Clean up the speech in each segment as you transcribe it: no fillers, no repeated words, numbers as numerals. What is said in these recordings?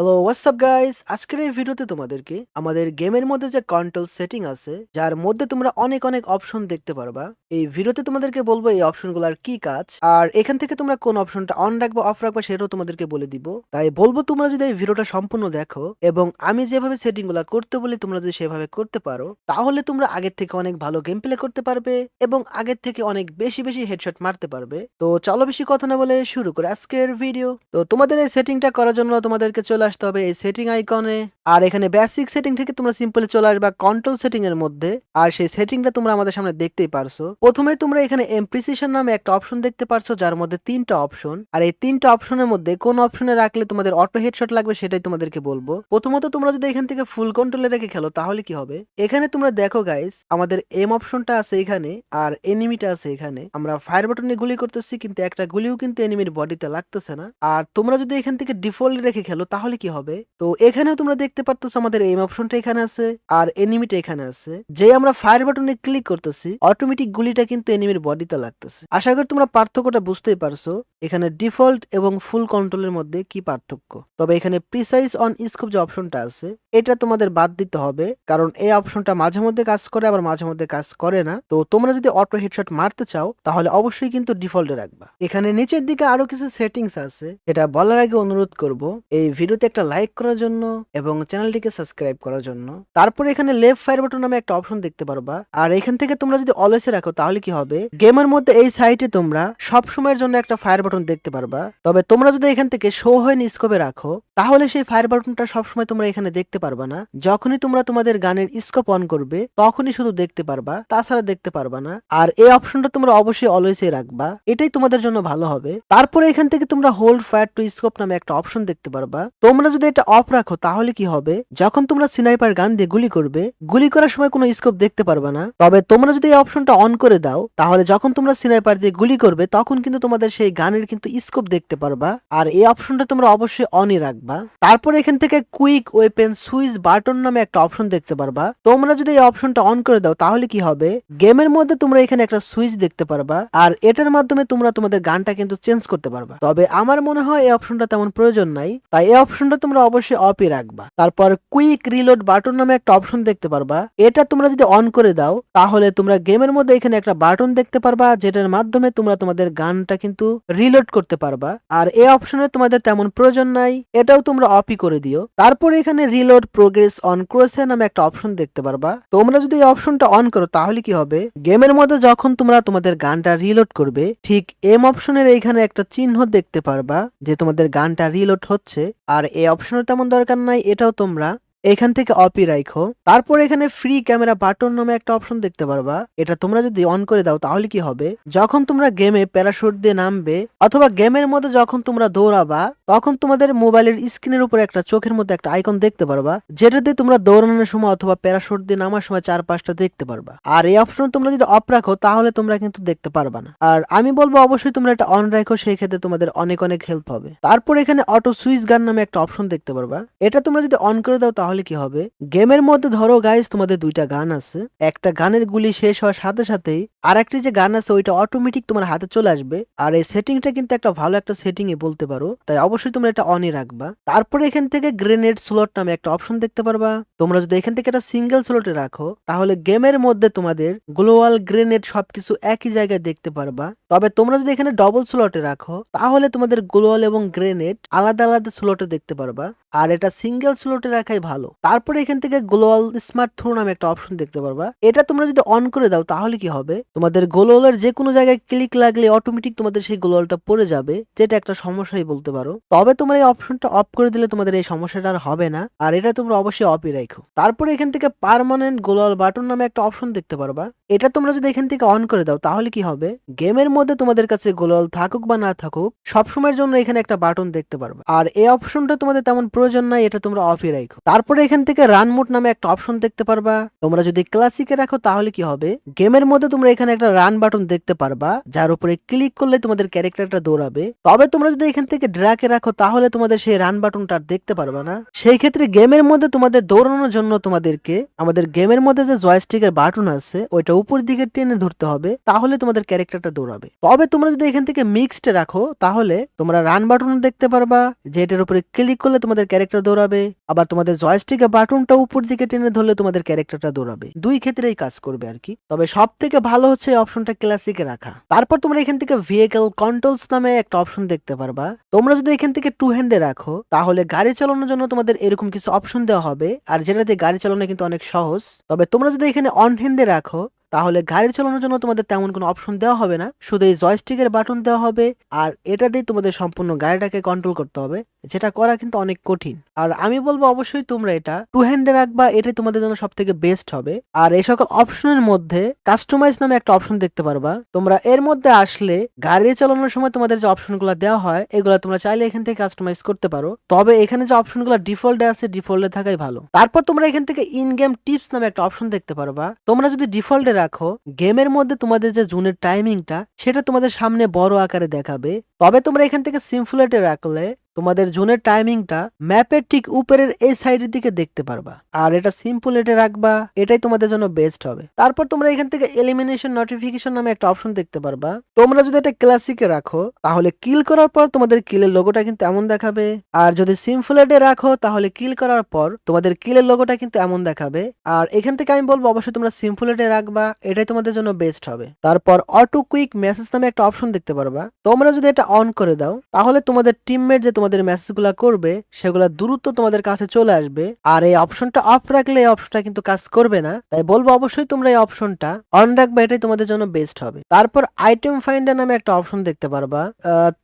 Hello WhatsApp guys, আজকের এই ভিডিওতে তোমাদেরকে আমাদের গেমের মধ্যে যে কন্ট্রোল সেটিং আছে যার মধ্যে তোমরা অনেক অনেক অপশন দেখতে পারবা। এই ভিডিওতে তোমাদেরকে বলবো এই অপশনগুলোর কি কাজ আর এখান থেকে তোমরা কোন অপশনটা অন রাখবা অফ রাখবা সেটাও তোমাদেরকে বলে দিব। তাই বলবো তোমরা যদি এই ভিডিওটা সম্পূর্ণ দেখো এবং আমি যেভাবে সেটিং গুলা করতে বলি তোমরা যদি সেভাবে করতে পারো তাহলে তোমরা আগের থেকে অনেক ভালো গেম প্লে করতে পারবে এবং আগের থেকে অনেক বেশি বেশি হেডশট মারতে পারবে। তো চলো বেশি কথা না বলে শুরু করে আজকের ভিডিও। তো তোমাদের এই সেটিংটা করার জন্য তোমাদেরকে চলে আসতে হবে এই সেটিং আইকনে, আর এখানে বেসিক সেটিং থেকে তোমরা সিম্পলি চলে আসবা কন্ট্রোল সেটিং এর মধ্যে। আর সেই সেটিংটা তোমরা আমাদের সামনে দেখতেই পারছো। প্রথমে তোমরা এখানে প্রিসিশন নামে একটা অপশন দেখতে পারছো যার মধ্যে তিনটা অপশন, আর এই তিনটা অপশনের মধ্যে কোন অপশনে রাখলে তোমাদের অটো হেডশট লাগবে সেটাই তোমাদেরকে বলবো। প্রথমত তোমরা যদি এখান থেকে ফুল কন্ট্রোলে রেখে খেলো তাহলে কি হবে, এখানে তোমরা দেখো গাইস আমাদের এম অপশনটা আছে এখানে আর এনিমিটা আছে এখানে। আমরা ফায়ার বাটনে গুলি করতেছি কিন্তু একটা গুলিও কিন্তু এনিমির বডিতে লাগতেছে না। আর তোমরা যদি এখান থেকে ডিফল্ট রেখে খেলো তাহলে কি হবে, তো এখানেও তোমরা দেখতে পারতো আমাদের এম অপশনটা এখানে আছে আর এনিমিটা এখানে আছে। যে আমরা ফায়ার বাটনে ক্লিক করতেছি অটোমেটিক গুলিটা কিন্তু এনিমির বডিতে লাগতেছে। আশা করি তোমরা পার্থক্যটা বুঝতেই পারছো এখানে ডিফল্ট এবং ফুল কন্ট্রোলের মধ্যে কি পার্থক্য। তবে এখানে প্রিসাইজ অন স্কোপ যে অপশনটা আছে এটা তোমাদের বাদ দিতে হবে, কারণ এই অপশনটা মাঝে মধ্যে কাজ করে আবার মাঝে মধ্যে কাজ করে না। তো তোমরা যদি অটো হেডশট মারতে চাও তাহলে অবশ্যই কিন্তু ডিফল্টে রাখবা। এখানে নিচের দিকে আরো কিছু সেটিংস আছে, এটা বলার আগে অনুরোধ করব এই ভিডিওতে একটা লাইক করার জন্য এবং চ্যানেলটিকে সাবস্ক্রাইব করার জন্য। তারপরে এখানে লেফট ফায়ার বাটন নামে একটা অপশন দেখতে পারবা, আর এখান থেকে তোমরা যদি অলওয়েজে রাখো তাহলে কি হবে, গেমের মধ্যে এই সাইটে তোমরা সব সময়ের জন্য একটা ফায়ার বাটন দেখতে পারবা। তবে তোমরা যদি এখান থেকে শো হয়নি স্কোপে রাখো তাহলে সেই ফায়ার বাটনটা সবসময় তোমরা এখানে দেখতে পারবা না। যখনই তোমরা তোমাদের গানের স্কোপ অন করবে তখনই শুধু দেখতে পারবা, তাছাড়া দেখতে পারবা না। আর এই অপশনটা তোমরা অবশ্যই অলওয়েজে রাখবা, এটাই তোমাদের জন্য ভালো হবে। তারপরে এখান থেকে তোমরা হোল্ড ফায়ার টু স্কোপ নামে একটা অপশন দেখতে পারবা। তোমরা যদি এটা অফ রাখো তাহলে কি হবে, যখন তোমরা স্নাইপার গান দিয়ে গুলি করবে গুলি করার সময় কোনো স্কোপ দেখতে পারবা না। তবে তোমরা যদি এই অপশনটা অন করে দাও তাহলে যখন তোমরা স্নাইপার দিয়ে গুলি করবে তখন কিন্তু তোমাদের সেই গানের কিন্তু স্কোপ দেখতে পারবা। আর এই অপশনটা তোমরা অবশ্যই অনই রাখবা। তারপর এখান থেকে কুইক ওয়েপেন সুইচ বাটন নামে একটা অপশন দেখতে পারবা। তোমরা যদি এই অপশনটা অন করে দাও তাহলে কি হবে, গেমের মধ্যে তোমরা এখানে একটা সুইচ দেখতে পারবা আর এটার মাধ্যমে তোমরা তোমাদের গানটা কিন্তু চেঞ্জ করতে পারবা। তবে আমার মনে হয় এই অপশনটা তেমন প্রয়োজন নাই, তাই এই অপশনটা তোমরা অবশ্যই অফই রাখবা। তারপর কুইক রিলোড বাটন নামে একটা অপশন দেখতে পারবা, এটা তোমরা যদি অন করে দাও তাহলে তোমরা গেমের মধ্যে এখানে একটা বাটন দেখতে পারবা যেটার মাধ্যমে তোমরা তোমাদের গানটা কিন্তু রিলোড করতে পারবা। আর এই অপশনে তোমাদের তেমন প্রয়োজন নাই, এটাও তোমরা অফই করে দিও। তারপর এখানে রিলোড প্রোগ্রেস অন ক্রোসে নামে একটা অপশন দেখতে পারবা। তোমরা যদি এই অপশনটা অন করো তাহলে কি হবে, গেমের মধ্যে যখন তোমরা তোমাদের গানটা রিলোড করবে ঠিক এম অপশনের এইখানে একটা চিহ্ন দেখতে পারবা যে তোমাদের গানটা রিলোড হচ্ছে। আর এই অপশনের তেমন দরকার নাই, এটাও তোমরা এখান থেকে অপই রাখো। তারপর এখানে ফ্রি ক্যামেরা বাটন নামে একটা অপশন দেখতে পারবা, এটা তোমরা যদি অন করে দাও তাহলে কি হবে, যখন তোমরা গেমে প্যারাশুট দিয়ে নামবে অথবা গেমের মধ্যে যখন তোমরা দৌড়াবা তখন তোমাদের মোবাইলের স্ক্রিনের উপরে একটা চোখের মধ্যে একটা আইকন দেখতে পারবা যেটা দিয়ে তোমরা দৌড়ানোর সময় অথবা প্যারাশুট দিয়ে নামার সময় চারপাশটা দেখতে পারবা। আর এই অপশন তোমরা যদি অফ রাখো তাহলে তোমরা কিন্তু দেখতে পারবা না। আর আমি বলবো অবশ্যই তোমরা এটা অন রাখো, সেই ক্ষেত্রে তোমাদের অনেক অনেক হেল্প হবে। তারপর এখানে অটো সুইচ গান নামে একটা অপশন দেখতে পারবা, এটা তোমরা যদি অন করে দাও তাহলে কি হবে, গেমের মধ্যে ধরো গাইস তোমাদের দুইটা গান আছে, একটা গানের গুলি শেষ হওয়ার সাথে সাথেই আর একটি যে গান আছে ওইটা অটোমেটিক তোমার হাতে চলে আসবে। আর এই সেটিংটা কিন্তু একটা ভালো একটা সেটিং এ বলতে পারো, তাই অবশ্যই তোমরা এটা অনই রাখবা। তারপরে এখান থেকে গ্রেনেড স্লট নামে একটা অপশন দেখতে পারবা, তোমরা যদি এখান থেকে একটা সিঙ্গেল স্লটে রাখো তাহলে গেমের মধ্যে তোমাদের গ্লোয়াল গ্রেনেড সবকিছু একই জায়গায় দেখতে পারবা। তবে তোমরা যদি এখানে ডবল স্লটে রাখো তাহলে তোমাদের গ্লোয়াল এবং গ্রেনেড আলাদা আলাদা স্লটে দেখতে পারবা, আর এটা সিঙ্গেল স্লটে রাখাই ভালো। তারপরে এখান থেকে গ্লোয়াল স্মার্ট থ্রো নামে একটা অপশন দেখতে পারবা, এটা তোমরা যদি অন করে দাও তাহলে কি হবে, তোমাদের গ্লোয়ালের যে কোনো জায়গায় ক্লিক লাগলে অটোমেটিক তোমাদের সেই গ্লোয়ালটা পড়ে যাবে, যেটা একটা সমস্যাই বলতে পারো। তবে তোমরা এই অপশনটা অফ করে দিলে তোমাদের এই সমস্যাটা আর হবে না, আর এটা তোমরা অবশ্যই অফই রাখো। তারপরে এখান থেকে পার্মানেন্ট গ্লোয়াল বাটন নামে একটা অপশন দেখতে পারবা, এটা তোমরা যদি এখান থেকে অন করে দাও তাহলে কি হবে, গেমের মধ্যে তোমাদের কাছে গ্লোয়াল থাকুক বা না থাকুক সবসময়ের জন্য এখানে একটা বাটন দেখতে পারবা। আর এই অপশনটা তোমাদের তেমন প্রয়োজন নাই, এটা তোমরা অফই রাখো। তারপরে এখান থেকে রান মোড নামে একটা অপশন দেখতে পারবা, তোমরা যদি ক্লাসিকে রাখো তাহলে কি হবে, গেমের মধ্যে তোমরা এখানে একটা রান বাটন দেখতে পারবা যার উপরে ক্লিক করলে তোমাদের ক্যারেক্টারটা দৌড়াবে। তবে তোমরা যদি এখান থেকে ড্রাকে রাখো তাহলে তোমাদের সেই রান বাটনটা দেখতে পারবা না। সেই ক্ষেত্রে গেমের মধ্যে তোমাদের দৌড়ানোর জন্য তোমাদেরকে আমাদের গেমের মধ্যে যে জয়স্টিকের বাটন আছে ওইটা উপর দিকে টেনে ধরতে হবে, তাহলে তোমাদের ক্যারেক্টারটা দৌড়াবে। তবে তোমরা যদি এখান থেকে মিক্সড রাখো তাহলে তোমরা রান বাটন দেখতে পারবা যেটার উপরে ক্লিক করলে তোমাদের ক্যারেক্টার দৌড়াবে, আবার তোমাদের জয়স্টিকে বাটনটা উপর দিকে টেনে ধরলে তোমাদের ক্যারেক্টারটা দৌড়াবে। দুই ক্ষেত্রেই কাজ করবে আর কি। তবে সব থেকে ভালো হচ্ছে এই অপশনটা ক্লাসিকে রাখা। তারপর তোমরা এখান থেকে ভেহিকল কন্ট্রোলস নামে একটা অপশন দেখতে পারবা। তোমরা যদি এখান থেকে টু হ্যান্ডে রাখো তাহলে গাড়ি চালানোর জন্য তোমাদের এরকম কিছু অপশন দেওয়া হবে, আর যেটা দিয়ে গাড়ি চালানো কিন্তু অনেক সহজ। তবে তোমরা যদি এখানে অন হ্যান্ডে রাখো তাহলে গাড়ি চালানোর জন্য তোমাদের তেমন কোনো অপশন দেওয়া হবে না, শুধু এই জয়স্টিকের বাটন দেওয়া হবে, আর এটা দিয়ে তোমাদের সম্পূর্ণ গাড়িটাকে কন্ট্রোল করতে হবে, যেটা করা কিন্তু অনেক কঠিন। আর আমি বলবো অবশ্যই তোমরা এটা টু হ্যান্ডে রাখবা, এটাই তোমাদের জন্য সব থেকে বেস্ট হবে। আর এই সকল অপশনের মধ্যে কাস্টমাইজ নামে একটা অপশন দেখতে পারবা। তোমরা এর মধ্যে আসলে গাড়ি চালানোর সময় তোমাদের যে অপশনগুলো দেওয়া হয় এগুলো তোমরা চাইলে এখান থেকে কাস্টমাইজ করতে পারো। তবে এখানে যে অপশনগুলো ডিফল্টে আছে ডিফল্টে থাকাই ভালো। তারপর তোমরা এখান থেকে ইন গেম টিপস নামে একটা অপশন দেখতে পারবা। তোমরা যদি ডিফল্টে রাখো গেমের মধ্যে তোমাদের যে জুনের টাইমিংটা সেটা তোমাদের সামনে বড় আকারে দেখাবে। তবে তোমরা এখান থেকে সিম্পলেটে রাখলে তোমাদের জোনের টাইমিংটা ম্যাপের ঠিক উপরের এই সাইডের দিকে দেখতে পারবা। আর এটা সিম্পলেটে রাখবা, এটাই তোমাদের জন্য বেস্ট হবে। তারপর তোমরা এখান থেকে এলিমিনেশন নোটিফিকেশন নামে একটা অপশন দেখতে পারবা। তোমরা যদি এটা ক্লাসিকে রাখো তাহলে কিল করার পর তোমাদের কিলের লোগোটা কিন্তু এমন দেখাবে, আর যদি সিম্পলেটে রাখো তাহলে কিল করার পর তোমাদের কিলের লোগোটা কিন্তু এমন দেখাবে। আর এখান থেকে আমি বলবো অবশ্যই তোমরা সিম্পলেটে রাখবা, এটাই তোমাদের জন্য বেস্ট হবে। তারপর অটো কুইক মেসেজ নামে একটা অপশন দেখতে পারবা। তোমরা যদি এটা অন করে দাও তাহলে তোমাদের টিমমেট যে তোমাদের মেসেজগুলো করবে সেগুলো দ্রুত তোমাদের কাছে চলে আসবে। আর এই অপশনটা অফ রাখলে এই অপশনটা কিন্তু কাজ করবে না, তাই বলবো অবশ্যই তোমরা এই অপশনটা অন রাখবে, এটাই তোমাদের জন্য বেস্ট হবে। তারপর আইটেম ফাইন্ডার নামে একটা অপশন দেখতে পারবা।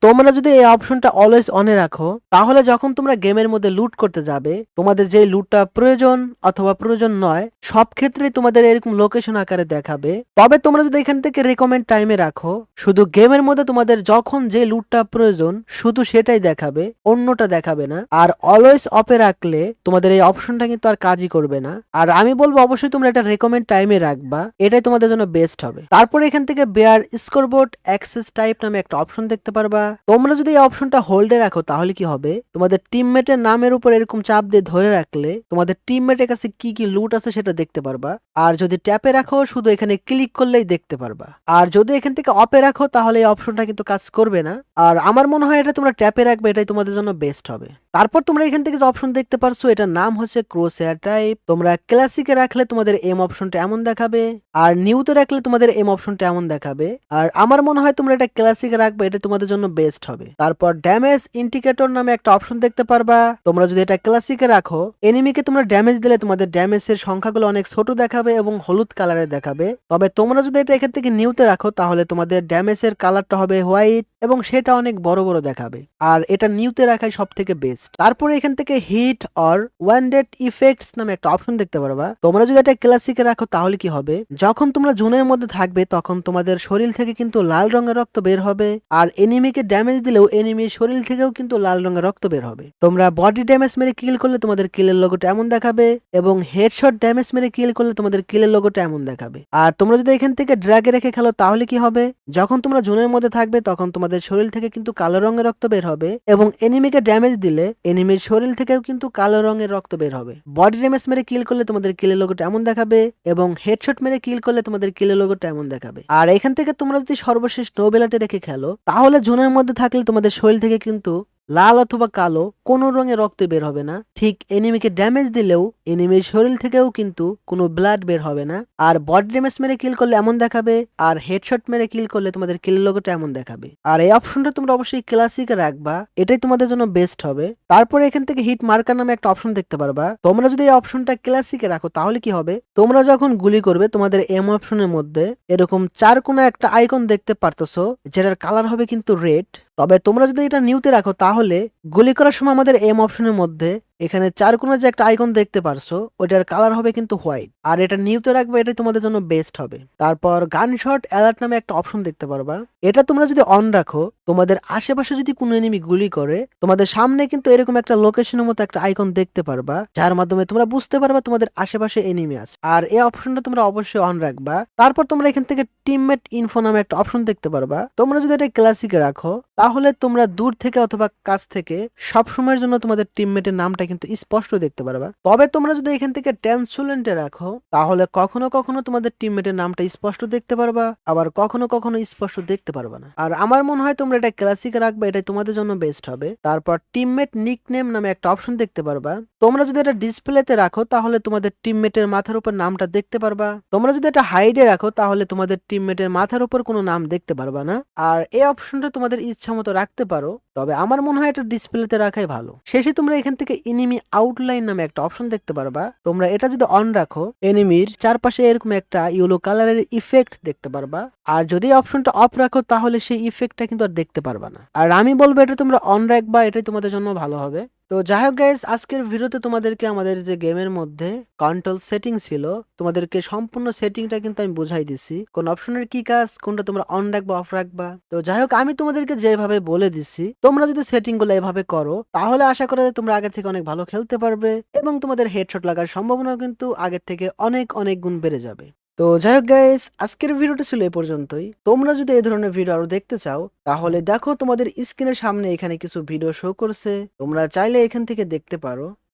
তোমরা যদি এই অপশনটা অলওয়েজ অনে রাখো তাহলে যখন তোমরা গেমের মধ্যে লুট করতে যাবে তোমাদের যে লুটটা প্রয়োজন অথবা প্রয়োজন নয় সব ক্ষেত্রেই তোমাদের এরকম লোকেশন আকারে দেখাবে। তবে তোমরা যদি এখান থেকে রেকমেন্ড টাইমে রাখো শুধু গেমের মধ্যে তোমাদের যখন যে লুটটা প্রয়োজন শুধু সেটাই দেখাবে, অন্যটা দেখাবে না। আর অলওয়েজ অফে রাখলে তোমাদের এই অপশনটা কিন্তু আর কাজই করবে না। আর আমি বলবো অবশ্যই তোমরা এটা রেকমেন্ড টাইমে রাখবা, এটাই তোমাদের জন্য বেস্ট হবে। তারপর এখান থেকে বেয়ার স্কোরবোর্ড অ্যাক্সেস টাইপ নামে একটা অপশন দেখতে পারবা। তোমরা যদি এই অপশনটা হোল্ডে রাখো তাহলে কি হবে, তোমাদের টিমমেটের নামের উপর এরকম চাপ দিয়ে ধরে রাখলে তোমাদের টিমমেটের কাছে কি কি লুট আছে সেটা দেখতে পারবা। আর যদি ট্যাপে রাখো শুধু এখানে ক্লিক করলেই দেখতে পারবা। আর যদি এখান থেকে অফে রাখো তাহলে এই অপশনটা কিন্তু কাজ করবে না। আর আমার মনে হয় এটা তোমরা ট্যাপে রাখবে, এটাই তোমাদের জন্য বেস্ট হবে। তারপর তোমরা এখান থেকে যে অপশন দেখতে পারছো এটার নাম হচ্ছে ক্রোসহেয়ার টাইপ। তোমরা ক্লাসিকে রাখলে তোমাদের এম অপশনটা এমন দেখাবে, আর নিউতে রাখলে তোমাদের এম অপশনটা এমন দেখাবে। আর আমার মনে হয় তোমরা এটা ক্লাসিকে রাখবে, এটা তোমাদের জন্য বেস্ট হবে। তারপর ড্যামেজ ইন্ডিকেটর নামে একটা অপশন দেখতে পারবা। তোমরা যদি এটা ক্লাসিকে রাখো এনিমিকে তোমরা ড্যামেজ দিলে তোমাদের ড্যামেজের সংখ্যাগুলো অনেক ছোট দেখাবে এবং হলুদ কালারে দেখাবে। তবে তোমরা যদি এটা এখান থেকে নিউতে রাখো তাহলে তোমাদের ড্যামেজের কালারটা হবে হোয়াইট এবং সেটা অনেক বড় বড় দেখাবে। আর এটা নিউতে রাখাই সব থেকে বেস্ট। তারপরে এখান থেকে হিট অর ওয়ান্ডেড ইফেক্টস নামে একটা অপশন দেখতে পারবা। তোমরা যদি এটা ক্লাসিকে রাখো তাহলে কি হবে, যখন তোমরা জোনের মধ্যে থাকবে তখন তোমাদের শরীর থেকে কিন্তু লাল রঙের রক্ত বের হবে, আর এনিমিকে ড্যামেজ দিলেও এনিমির শরীর থেকেও কিন্তু লাল রঙের রক্ত বের হবে। তোমরা বডি ড্যামেজ মেরে কিল করলে তোমাদের কিলের লোগোটা এমন দেখাবে, এবং হেডশট ড্যামেজ মেরে কিল করলে তোমাদের কিলের লোগোটা এমন দেখাবে। আর তোমরা যদি এখান থেকে ড্র্যাগে রেখে খেলো তাহলে কি হবে, যখন তোমরা জোনের মধ্যে থাকবে তখন তোমাদের শরীর থেকে কিন্তু কালো রঙের রক্ত বের হবে, এবং এনিমিকে ড্যামেজ দিলে এনিমির শরীর থেকেও কিন্তু কালো রঙের রক্ত বের হবে। বডি ড্যামেজ মেরে কিল করলে তোমাদের কিলের লোগোটা এমন দেখাবে, এবং হেডশট মেরে কিল করলে তোমাদের কিলের লোগোটা এমন দেখাবে। আর এখান থেকে তোমরা যদি সর্বশেষ নো বেলাটে রেখে খেলো তাহলে জোনের মধ্যে থাকলে তোমাদের শরীর থেকে কিন্তু লাল অথবা কালো কোন রঙের রক্ত বের হবে না। ঠিক এনিমিকে ড্যামেজ দিলেও এনিমির শরীর থেকেও কিন্তু কোনো ব্লাড বের হবে না। আর বডি ড্যামেজ মেরে কিল করলে এমন দেখাবে, আর হেডশট মেরে কিল করলে তোমাদের কিল লোগোটা এমন দেখাবে। আর এই অপশনটা তোমরা অবশ্যই ক্লাসিকে রাখবা, এটাই তোমাদের জন্য বেস্ট হবে। তারপরে এখান থেকে হিট মার্কার নামে একটা অপশন দেখতে পারবা। তোমরা যদি এই অপশনটা ক্লাসিকে রাখো তাহলে কি হবে, তোমরা যখন গুলি করবে তোমাদের এম অপশনের মধ্যে এরকম চার কোণা একটা আইকন দেখতে পারতেছো, যেটার কালার হবে কিন্তু রেড। তবে তোমরা যদি এটা নিউতে রাখো তাহলে গুলি করার সময় আমাদের এম অপশনের মধ্যে এখানে চার কোণা যে একটা আইকন দেখতে পারছো ওইটার কালার হবে কিন্তু হোয়াইট। আর এটা নিউতে রাখবে, এটাই তোমাদের জন্য বেস্ট হবে। তারপর গান শট অ্যালার্ট নামে একটা অপশন দেখতে পারবা। এটা তোমরা যদি অন রাখো তোমাদের আশেপাশে যদি কোনো এনিমি গুলি করে তোমাদের সামনে কিন্তু এরকম একটা লোকেশনের মতো একটা আইকন দেখতে পারবা, যার মাধ্যমে তোমরা বুঝতে পারবা তোমাদের আশেপাশে এনিমি আছে। আর এই অপশনটা তোমরা অবশ্যই অন রাখবা। তারপর তোমরা এখান থেকে টিমমেট ইনফো নামে একটা অপশন দেখতে পারবা। তোমরা যদি এটা ক্লাসিকে রাখো তাহলে তোমরা দূর থেকে অথবা কাছ থেকে সব সময়ের জন্য তোমাদের টিমমেটের নামটা কিন্তু স্পষ্ট দেখতে পারবা। তবে তোমরা যদি এখান থেকে ট্রান্সপারেন্টে রাখো তাহলে কখনো কখনো তোমাদের টিমমেটের নামটা স্পষ্ট দেখতে পারবা, আবার কখনো কখনো স্পষ্ট দেখতে পারবা না। আর আমার মনে হয় তোমরা এটা ক্লাসিকে রাখবে, এটাই তোমাদের জন্য বেস্ট হবে। তারপর টিমমেট নিকনেম নামে একটা অপশন দেখতে পারবা। তোমরা যদি এটা ডিসপ্লেতে রাখো তাহলে তোমাদের টিমমেটের মাথার উপর নামটা দেখতে পারবা। তোমরা যদি এটা হাইডে রাখো তাহলে তোমাদের টিমমেটের মাথার উপর কোনো নাম দেখতে পারবা না। আর এই অপশনটা তোমাদের ইচ্ছা মতো রাখতে পারো, তবে আমার মনে হয় এটা ডিসপ্লেতে রাখাই ভালো। শেষে তোমরা এখান থেকে এনিমি আউটলাইন নামে একটা অপশন দেখতে পারবা। তোমরা এটা যদি অন রাখো এনিমির চারপাশে এরকম একটা ইয়েলো কালারের ইফেক্ট দেখতে পারবা। আর যদি অপশনটা অফ রাখো তাহলে সেই ইফেক্টটা কিন্তু আর দেখতে পারবা না। আর আমি বলবো এটা তোমরা অন রাখবা, এটাই তোমাদের জন্য ভালো হবে। তো যাই হোক গাইস, আজকের ভিডিওতে তোমাদেরকে আমাদের যে গেমের মধ্যে কন্ট্রোল সেটিং ছিল তোমাদেরকে সম্পূর্ণ সেটিংটা কিন্তু আমি বুঝাই দিছি, কোন অপশনের কি কাজ, কোনটা তোমরা অন রাখবা অফ রাখবা। তো যাই হোক, আমি তোমাদেরকে যেভাবে বলে দিচ্ছি তোমরা যদি সেটিং গুলো এভাবে করো তাহলে আশা করা যায় তোমরা আগের থেকে অনেক ভালো খেলতে পারবে এবং তোমাদের হেডশট লাগার সম্ভাবনা কিন্তু আগের থেকে অনেক অনেক গুণ বেড়ে যাবে। তো যাই হোক গাইস, আজকের ভিডিওটা ছিল এই পর্যন্তই। তোমরা যদি এই ধরনের ভিডিও আরো দেখতে চাও তাহলে দেখো তোমাদের স্ক্রিনের সামনে এখানে কিছু ভিডিও শো করছে, তোমরা চাইলে এখান থেকে দেখতে পারো।